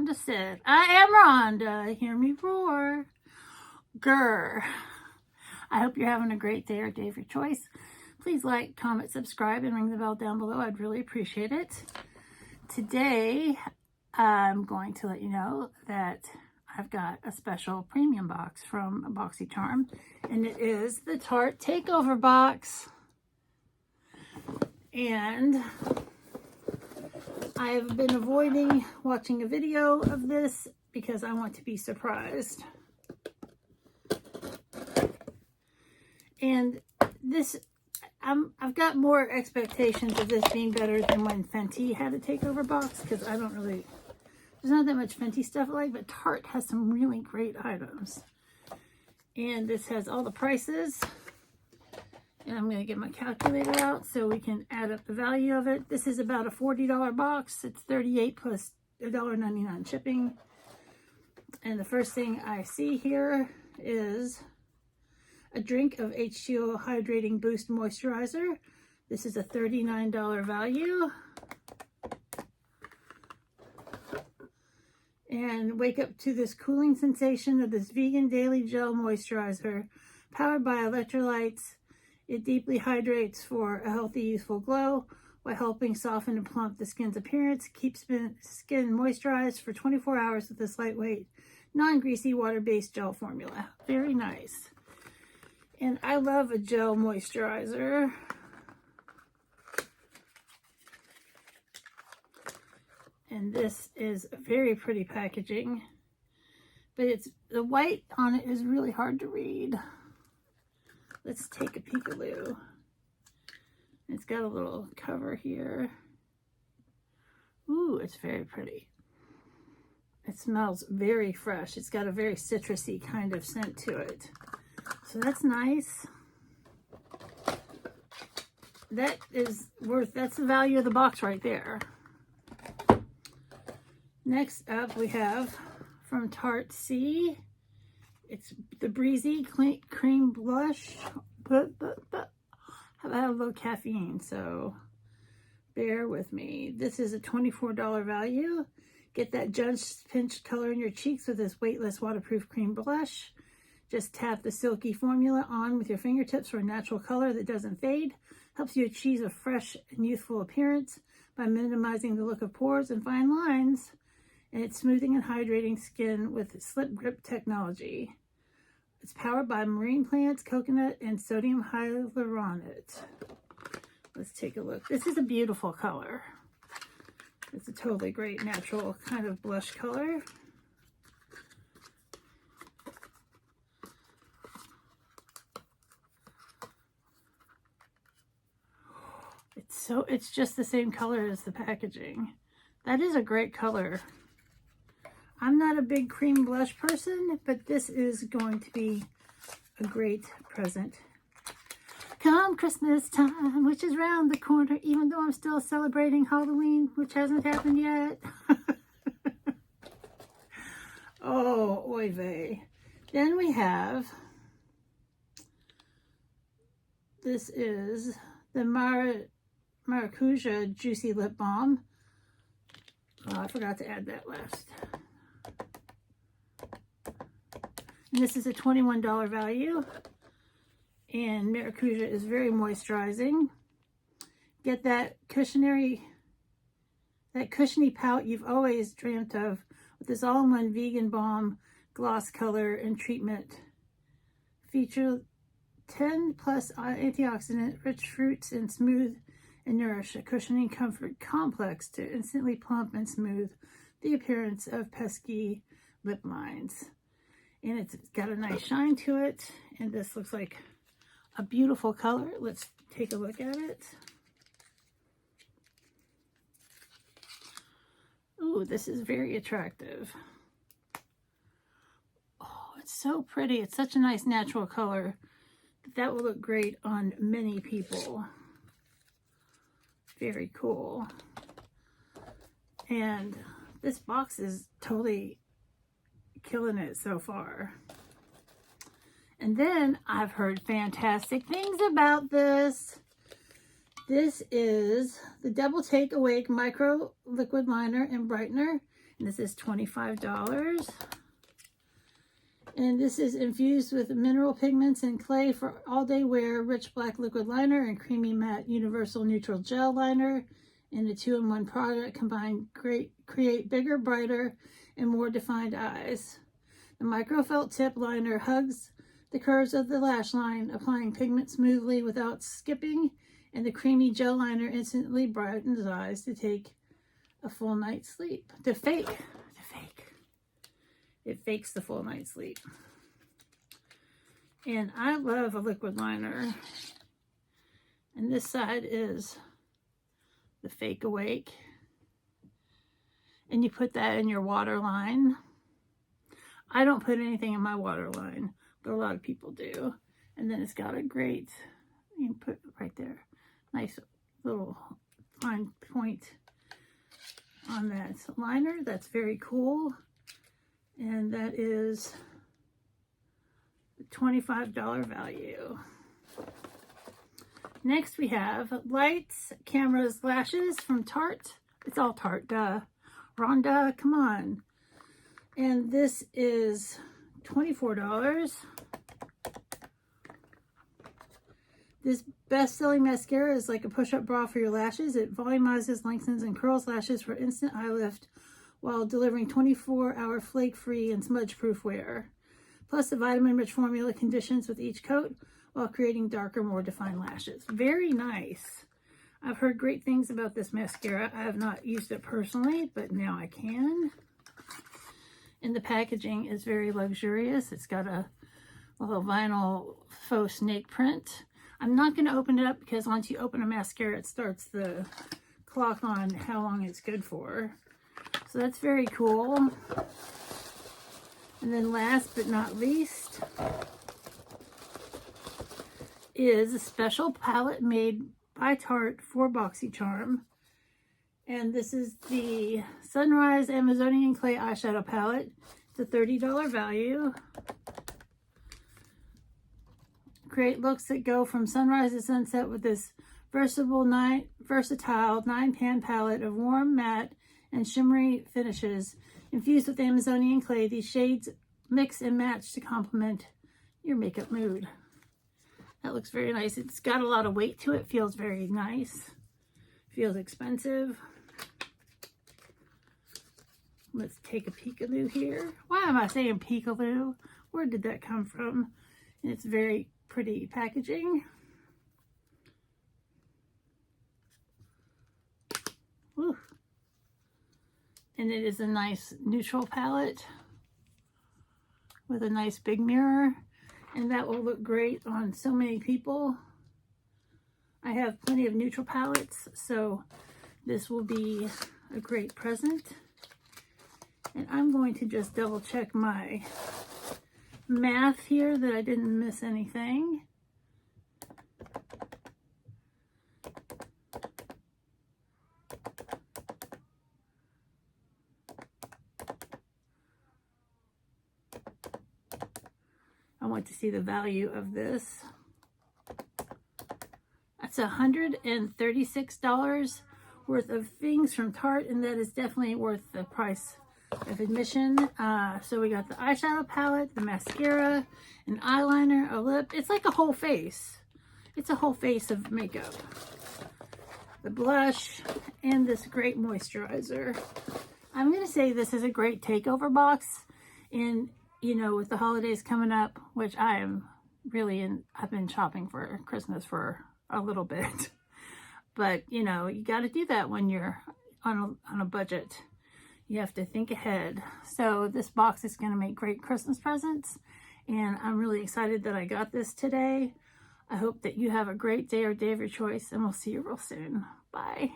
Rhonda said, I am Rhonda. Hear me roar. Grr. I hope you're having a great day or day of your choice. Please like, comment, subscribe, and ring the bell down below. I'd really appreciate it. Today, I'm going to let you know that I've got a special premium box from Boxycharm, and it is the Tarte Takeover box. And I've been avoiding watching a video of this because I want to be surprised. And this, I've got more expectations of this being better than when Fenty had a takeover box, because I don't really, there's not that much Fenty stuff I like, but Tarte has some really great items. And this has all the prices. And I'm going to get my calculator out so we can add up the value of it. This is about a $40 box. It's $38 plus $1.99 shipping. And the first thing I see here is a drink of H2O Hydrating Boost Moisturizer. This is a $39 value. And wake up to this cooling sensation of this vegan daily gel moisturizer powered by electrolytes. It deeply hydrates for a healthy, youthful glow while helping soften and plump the skin's appearance. Keeps skin moisturized for 24 hours with this lightweight, non-greasy, water-based gel formula. Very nice. And I love a gel moisturizer. And this is very pretty packaging. But the white on it is really hard to read. Let's take a peek-a-loo. It's got a little cover here. Ooh, it's very pretty. It smells very fresh. It's got a very citrusy kind of scent to it. So that's nice. That's the value of the box right there. Next up we have from Tarte C. It's the Breezy Cream Blush, but I have a little caffeine, so bear with me. This is a $24 value. Get that just pinched color in your cheeks with this weightless waterproof cream blush. Just tap the silky formula on with your fingertips for a natural color that doesn't fade. Helps you achieve a fresh and youthful appearance by minimizing the look of pores and fine lines. And it's smoothing and hydrating skin with slip grip technology. It's powered by marine plants, coconut, and sodium hyaluronate. Let's take a look. This is a beautiful color. It's a totally great natural kind of blush color. It's just the same color as the packaging. That is a great color. I'm not a big cream blush person, but this is going to be a great present. Come Christmas time, which is round the corner, even though I'm still celebrating Halloween, which hasn't happened yet. Oh, oy vey. Then we have, this is the Maracuja Juicy Lip Balm. Oh, I forgot to add that last. And this is a $21 value. And Maracuja is very moisturizing. Get that cushiony pout you've always dreamt of with this all-in-one vegan balm, gloss color, and treatment. Feature 10 plus antioxidant, rich fruits, and smooth and nourish a cushioning comfort complex to instantly plump and smooth the appearance of pesky lip lines. And it's got a nice shine to it. And this looks like a beautiful color. Let's take a look at it. Ooh, this is very attractive. Oh, it's so pretty. It's such a nice natural color. That will look great on many people. Very cool. And this box is totally killing it so far. And then I've heard fantastic things about this. This is the Double Take Awake Micro Liquid Liner and Brightener. And this is $25. And this is infused with mineral pigments and clay for all-day wear, rich black liquid liner and creamy matte universal neutral gel liner. In a 2-in-1 product, combined create bigger, brighter, and more defined eyes. The microfelt tip liner hugs the curves of the lash line, applying pigment smoothly without skipping, and the creamy gel liner instantly brightens eyes to take a full night's sleep. It fakes the full night's sleep. And I love a liquid liner. And this side is the Fake Awake. And you put that in your waterline. I don't put anything in my waterline, but a lot of people do. And then it's got a great, you can put right there, nice little fine point on that liner. That's very cool. And that is a $25 value. Next we have Lights, Cameras, Lashes from Tarte. It's all Tarte, duh. Rhonda, come on. And this is $24. This best-selling mascara is like a push-up bra for your lashes. It volumizes, lengthens, and curls lashes for instant eye lift while delivering 24-hour flake-free and smudge-proof wear. Plus, the vitamin-rich formula conditions with each coat while creating darker, more defined lashes. Very nice. I've heard great things about this mascara. I have not used it personally, but now I can. And the packaging is very luxurious. It's got a little vinyl faux snake print. I'm not going to open it up because once you open a mascara, it starts the clock on how long it's good for. So that's very cool. And then last but not least is a special palette made by Tarte for Boxycharm. And this is the Sunrise Amazonian Clay Eyeshadow Palette. It's a $30 value. Create looks that go from sunrise to sunset with this versatile 9-pan palette of warm, matte, and shimmery finishes. Infused with Amazonian clay, these shades mix and match to complement your makeup mood. That looks very nice. It's got a lot of weight to it. Feels very nice. Feels expensive. Let's take a peekaloo here. Why am I saying peekaloo? Where did that come from? And it's very pretty packaging. Woo. And it is a nice neutral palette with a nice big mirror, and that will look great on so many people. I have plenty of neutral palettes, so this will be a great present. And I'm going to just double check my math here that I didn't miss anything. I want to see the value of this. That's $136 worth of things from Tarte, and that is definitely worth the price of admission. So we got the eyeshadow palette, the mascara, an eyeliner, a lip. It's like a whole face. It's a whole face of makeup. The blush, and this great moisturizer. I'm going to say this is a great takeover box. And, you know, with the holidays coming up, which I am really in, I've been shopping for Christmas for a little bit. But, you know, you got to do that when you're on a budget. You have to think ahead. So this box is going to make great Christmas presents, and I'm really excited that I got this today. I hope that you have a great day or day of your choice, and we'll see you real soon. Bye.